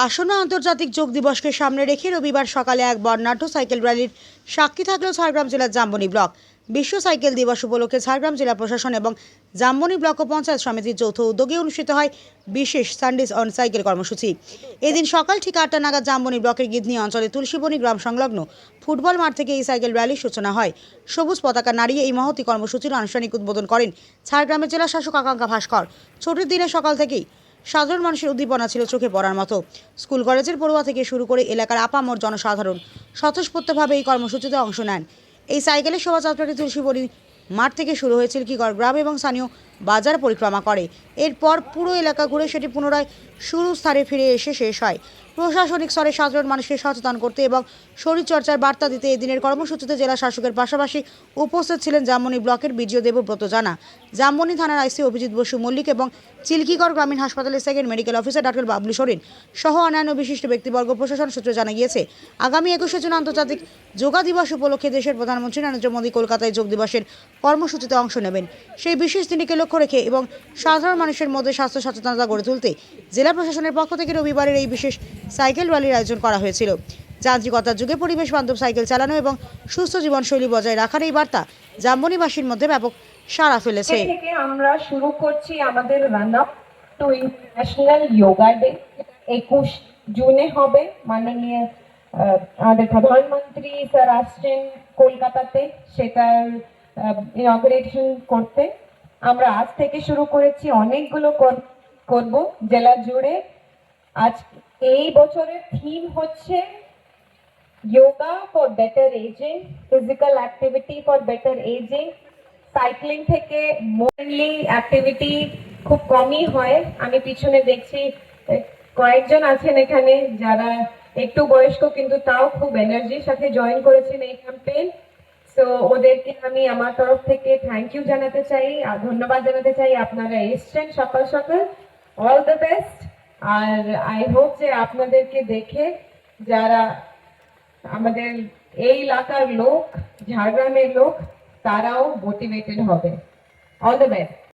আসন্ন আন্তর্জাতিক যোগ দিবসকে সামনে রেখে রবিবার সকালে এক বর্ণাঢ্য সাইকেল র্যালির সাক্ষী থাকল ঝাড়গ্রাম জেলার জামবনি ব্লক। বিশ্ব সাইকেল দিবস উপলক্ষে ঝাড়গ্রাম জেলা প্রশাসন এবং জামবনি ব্লক ও পঞ্চায়েত সমিতির যৌথ উদ্যোগে অনুষ্ঠিত হয় বিশেষ সানডেজ অন সাইকেল কর্মসূচি। এদিন সকাল ঠিক 8টা নাগাদ জামবনি ব্লকের গিদনি অঞ্চলে তুলসীবনি গ্রাম সংলগ্ন ফুটবল মাঠ থেকে এই সাইকেল র্যালির সূচনা হয়। সবুজ পতাকা নাড়িয়ে এই মহতী কর্মসূচির আনুষ্ঠানিক উদ্বোধন করেন ঝাড়গ্রামের জেলা শাসক আকাঙ্ক্ষা ভাস্কর। ছুটির দিনে সকাল থেকেই সাধারণ মানুষের উদ্দীপনা ছিল চোখে পড়ার মতো। স্কুল কলেজের পড়ুয়া থেকে শুরু করে এলাকার আপামর জনসাধারণ স্বতঃস্ফূর্তভাবে এই কর্মসূচিতে অংশ নেন। এই সাইকেলের শোভাযাত্রাটি তুলসীবনি মাঠ থেকে শুরু হয়ে চিল্কিগড় গ্রাম এবং স্থানীয় বাজার পরিক্রমা করে। এরপর পুরো এলাকা ঘুরে সেটি পুনরায় শুরু স্থানে ফিরে এসে শেষ হয়। প্রশাসনিক স্তরে সাধারণ মানুষকে সচেতন করতে এবং শরীরচর্চার বার্তা দিতে এদিনের কর্মসূচিতে জেলা শাসকের পাশাপাশি উপস্থিত ছিলেন জামবনি ব্লকের বিডিও দেবব্রত জানা, জামবনি থানার আইসি অভিজিৎ বসু মল্লিক এবং চিল্কিগড় গ্রামীণ হাসপাতালের second medical officer doctor Bablu Soren সহ অন্যান্য বিশিষ্ট ব্যক্তিবর্গ। প্রশাসন সূত্রে জানা গিয়েছে, আগামী 21শে জুন আন্তর্জাতিক যোগা দিবস উপলক্ষে দেশের প্রধানমন্ত্রী নরেন্দ্র মোদী কলকাতায় যোগ দিবসের কর্মসূচিতে অংশ নেবেন। সেই বিশেষ দিনকে লক্ষ্য রেখে এবং সাধারণ মানুষের মধ্যে স্বাস্থ্য সচেতনতা গড়ে তুলতে জেলা প্রশাসনের পক্ষ থেকে রবিবারের এই বিশেষ সাইকেল র্যালির আয়োজন করা হয়েছিল। যান্ত্রিকতার যুগে পরিবেশ বান্ধব সাইকেল চালানো এবং সুস্থ জীবনশৈলী বজায় রাখার এই বার্তা জামবনিবাসীর মধ্যে ব্যাপক সাড়া ফেলেছে। আমরা শুরু করছি আমাদের run up to international yoga day. 21 জুনে হবে। মাননীয় আমাদের প্রধানমন্ত্রী স্যার আসছেন কলকাতাতে সেটার ইনঅগ্রেশন করতে। আমরা আজ থেকে শুরু করেছি, অনেকগুলো করব জেলা জুড়ে। আজ এই বছরের থিম হচ্ছে yoga for better ageing, physical activity for better ageing. Cycling থেকে মেইনলি অ্যাক্টিভিটি খুব কমই হয়। আমি পিছনে দেখছি কয়েকজন আছেন এখানে যারা একটু বয়স্ক কিন্তু তাও খুব এনার্জির সাথে জয়েন করেছেন এই ক্যাম্পেইন। সো ওদেরকে আমি আমার তরফ থেকে থ্যাংক ইউ জানাতে চাই, আর ধন্যবাদ জানাতে চাই। আপনারা এসছেন সকাল সকাল, অল দ্য বেস্ট। আর আই হোপ যে আপনাদেরকে দেখে যারা আমাদের এই এলাকার লোক, ঝাড়গ্রামের লোক, তারাও মোটিভেটেড হবে। All the best.